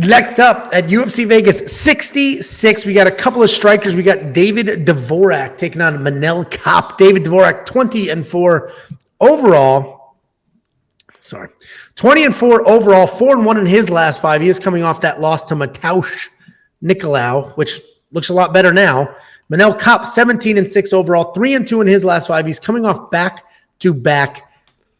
Next up at UFC Vegas 66, we got a couple of strikers. We got David Dvorak taking on Manel Kape. David Dvorak, 20-4 overall. 20-4 overall, 4-1 in his last 5. He is coming off that loss to Mateusz Nicolau, which looks a lot better now. Manel Kape, 17-6 overall, 3-2 in his last 5. He's coming off back-to-back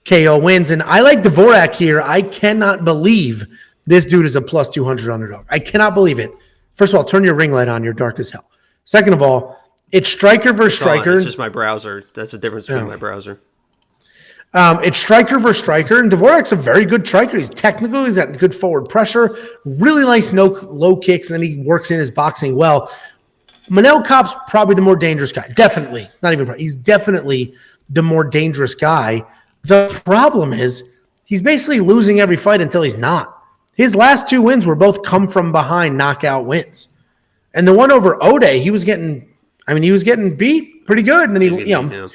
KO wins. And I like Dvorak here. I cannot believe this dude is a plus 200 underdog. I cannot believe it. First of all, turn your ring light on. You're dark as hell. Second of all, it's striker versus striker. It's just my browser. That's the difference between my browser. It's striker versus striker, and Dvorak's a very good striker. He's technical. He's got good forward pressure. Really nice low kicks, and then he works in his boxing well. Manel Kape's probably the more dangerous guy. Definitely. Not even probably. He's definitely the more dangerous guy. The problem is he's basically losing every fight until he's not. His last 2 wins were both come from behind knockout wins. And the one over Ode, he was getting beat pretty good. And then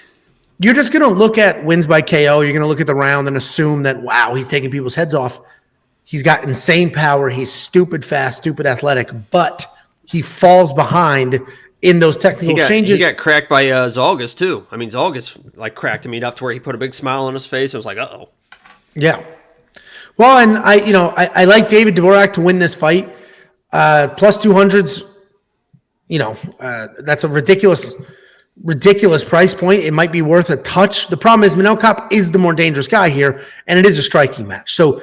you're just going to look at wins by KO. You're going to look at the round and assume that, wow, he's taking people's heads off. He's got insane power. He's stupid fast, stupid athletic, but he falls behind in those technical changes. He got cracked by Zalgas too. I mean, Zalgas cracked him enough to where he put a big smile on his face. It was like, uh-oh. Yeah. Well, and I like David Dvorak to win this fight. Plus 200s, that's a ridiculous price point. It might be worth a touch. The problem is Manel Kape is the more dangerous guy here, and it is a striking match. So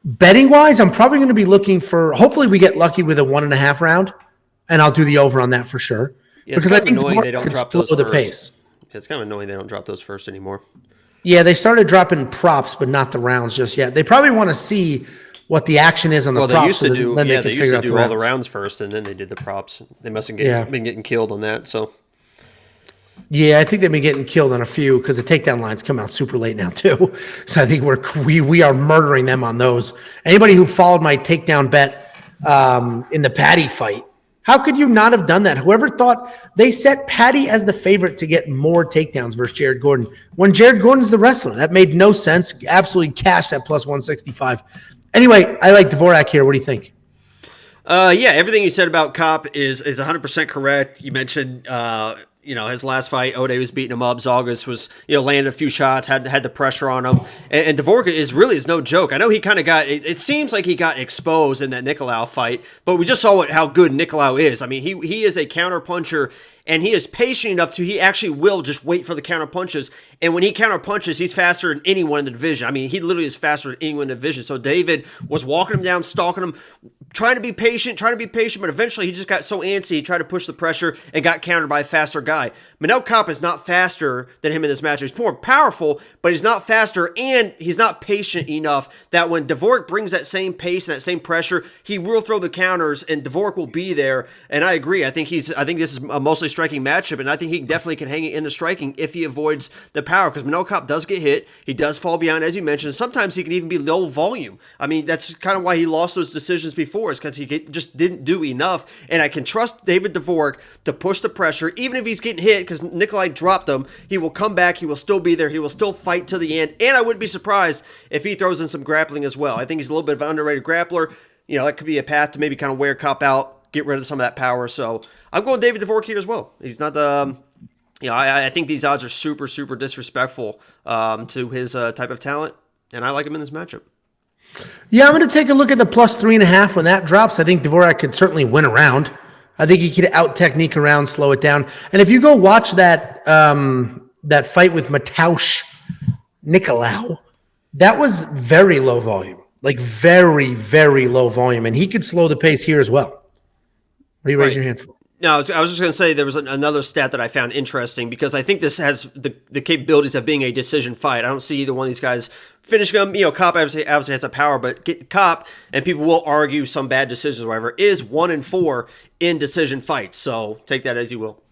betting wise, I'm probably going to be looking for, hopefully we get lucky with a 1.5 round, and I'll do the over on that for sure. Yeah, because I think they don't drop those the pace. It's kind of annoying they don't drop those first anymore. Yeah, they started dropping props, but not the rounds just yet. They probably want to see what the action is on the props. They used to do all the rounds first, and then they did the props. They must have been getting killed on that. So, yeah, I think they've been getting killed on a few because the takedown lines come out super late now too. So I think we are murdering them on those. Anybody who followed my takedown bet in the Patty fight, how could you not have done that? Whoever thought they set Patty as the favorite to get more takedowns versus Jared Gordon when Jared Gordon's the wrestler? That made no sense. Absolutely cashed at plus 165. Anyway, I like Dvorak here. What do you think? Yeah, everything you said about Kape is 100% correct. You mentioned his last fight, Ode was beating him up. Zalgas was, landed a few shots, had the pressure on him. And Dvorak is no joke. I know he kind of it seems like he got exposed in that Nicolau fight, but we just saw how good Nicolau is. I mean, he is a counter puncher, and he is patient enough he actually will just wait for the counter punches. And when he counter punches, he's faster than anyone in the division. I mean, he literally is faster than anyone in the division. So David was walking him down, stalking him, trying to be patient, but eventually he just got so antsy, he tried to push the pressure and got countered by a faster guy. Manel Kape is not faster than him in this match. He's more powerful, but he's not faster, and he's not patient enough that when Dvorak brings that same pace and that same pressure, he will throw the counters, and Dvorak will be there. And I agree. I think this is a mostly striking matchup, and I think he definitely can hang it in the striking if he avoids the power, because Manel Kape does get hit. He does fall behind, as you mentioned. Sometimes he can even be low volume. I mean, that's kind of why he lost those decisions before, is because he just didn't do enough. And I can trust David Dvorak to push the pressure, even if he's getting hit, because Nikolai dropped him. He will come back. He will still be there. He will still fight to the end. And I wouldn't be surprised if he throws in some grappling as well. I think he's a little bit of an underrated grappler. That could be a path to maybe kind of wear Kape out, get rid of some of that power. So I'm going David Dvorak here as well. He's not I think these odds are super, super disrespectful to his type of talent, and I like him in this matchup. Yeah, I'm going to take a look at the plus 3.5 when that drops. I think Dvorak could certainly win a round. I think he could out-technique a round, slow it down. And if you go watch that fight with Mateusz Nicolau, that was very low volume, like very, very low volume, and he could slow the pace here as well. What do you raise your hand for? No, I was just going to say there was another stat that I found interesting, because I think this has the capabilities of being a decision fight. I don't see either one of these guys finishing them. Kape obviously has a power, but Kape, and people will argue some bad decisions or whatever, is 1-4 in decision fights. So take that as you will.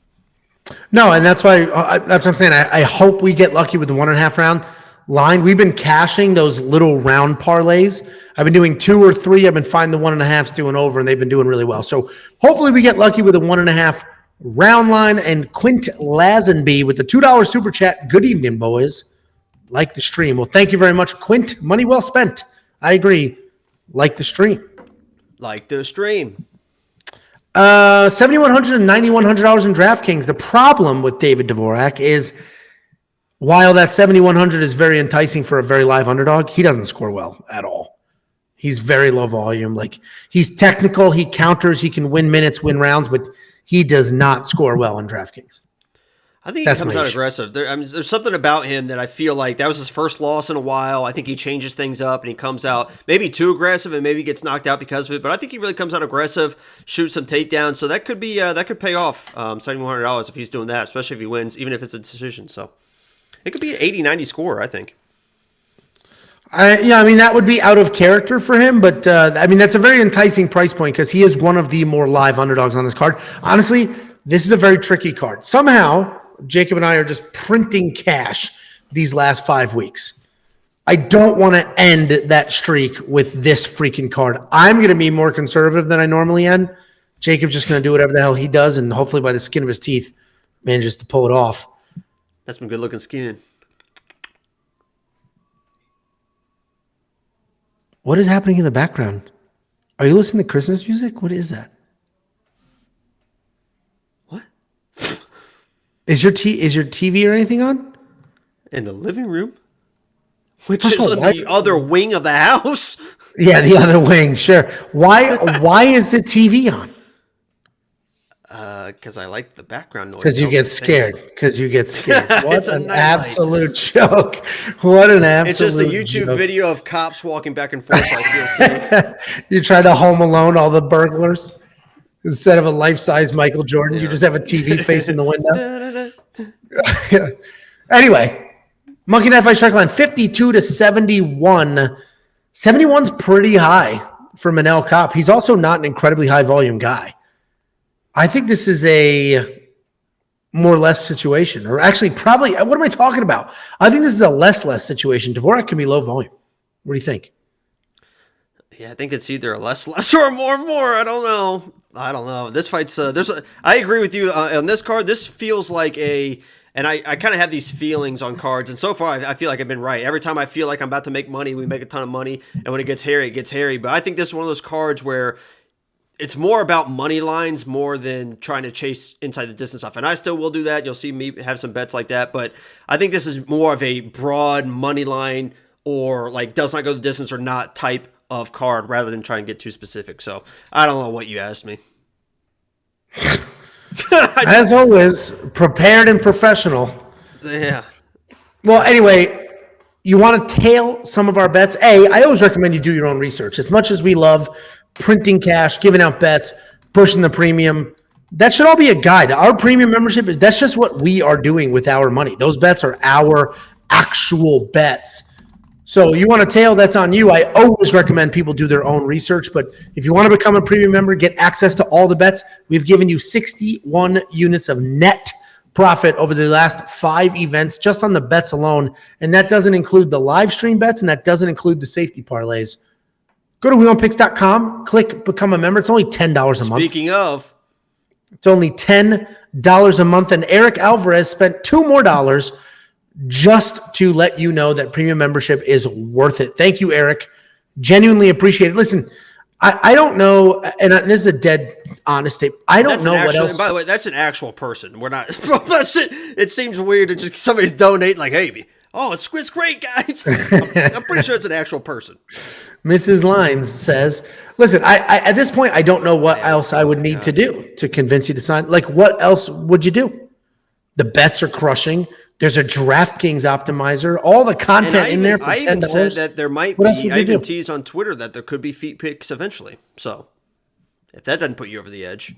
No, and that's why that's what I'm saying. I hope we get lucky with the 1.5 round line. We've been cashing those little round parlays. I've been doing 2 or 3. I've been finding the 1.5s doing over, and they've been doing really well. So hopefully we get lucky with a 1.5 round line. And Quint Lazenby with the $2 super chat. Good evening, boys. Like the stream. Well, thank you very much, Quint. Money well spent. I agree. Like the stream. like the stream. $7,100 and $9,100 in DraftKings. The problem with David Dvorak is while that 7,100 is very enticing for a very live underdog, he doesn't score well at all. He's very low volume. Like, he's technical, he counters, he can win minutes, win rounds, but he does not score well in DraftKings. I think he comes out aggressive. There's something about him that I feel like that was his first loss in a while. I think he changes things up and he comes out maybe too aggressive and maybe gets knocked out because of it. But I think he really comes out aggressive, shoots some takedowns. So that could be that could pay off $7,100 if he's doing that, especially if he wins, even if it's a decision. So it could be an 80-90 score, I think. That would be out of character for him, but that's a very enticing price point because he is one of the more live underdogs on this card. Honestly, this is a very tricky card. Somehow, Jacob and I are just printing cash these last 5 weeks. I don't want to end that streak with this freaking card. I'm going to be more conservative than I normally am. Jacob's just going to do whatever the hell he does, and hopefully by the skin of his teeth, manages to pull it off. That's some good-looking skin. What is happening in the background? Are you listening to Christmas music? What is that? What? Is your TV or anything on? In the living room? Which is on the other wing of the house? Yeah, the other wing, sure. Why is the TV on? Because I like the background noise. Because you get scared. What an absolute joke. What an absolute It's just a YouTube video of cops walking back and forth. I feel safe. You try to Home Alone all the burglars. Instead of a life-size Michael Jordan, you just have a TV facing the window. Anyway, Monkey Knife Fight Shark Line 52 to 71. 71's pretty high for Manel Kape. He's also not an incredibly high volume guy. I think this is a more or less situation, or actually probably, what am I talking about? I think this is a less situation. Dvorak can be low volume. What do you think? Yeah, I think it's either a less or more. I don't know. This fight's I agree with you on this card. This feels like and I kind of have these feelings on cards, and so far I feel like I've been right. Every time I feel like I'm about to make money, we make a ton of money, and when it gets hairy, it gets hairy. But I think this is one of those cards where it's more about money lines more than trying to chase inside the distance stuff. And I still will do that. You'll see me have some bets like that. But I think this is more of a broad money line or like does not go the distance or not type of card rather than trying to get too specific. So I don't know what you asked me. As always, prepared and professional. Yeah. Well, anyway, you want to tail some of our bets. I always recommend you do your own research. As much as we love printing cash, giving out bets, pushing the premium, that should all be a guide. Our premium membership, that's just what we are doing with our money. Those bets are our actual bets. So you want to tail, that's on you. I always recommend people do their own research, but if you want to become a premium member, get access to all the bets. We've given you 61 units of net profit over the last 5 events just on the bets alone, and that doesn't include the live stream bets, and that doesn't include the safety parlays. Go to WeWantPicks.com, click Become a Member. It's only $10 a month. Speaking of. It's only $10 a month, and Eric Alvarez spent $2 more just to let you know that premium membership is worth it. Thank you, Eric. Genuinely appreciate it. Listen, I don't know, and this is a dead honest tape. I don't know what else. By the way, that's an actual person. We're not. That's it. It seems weird to just somebody's donating like, hey, it's great, guys. I'm pretty sure it's an actual person. Mrs. Lines says, listen, I at this point, I don't know what else I would need to do to convince you to sign. Like, what else would you do? The bets are crushing. There's a DraftKings optimizer. All the content in there for $10. I even said that there might be. I even teased on Twitter that there could be feet picks eventually. So if that doesn't put you over the edge.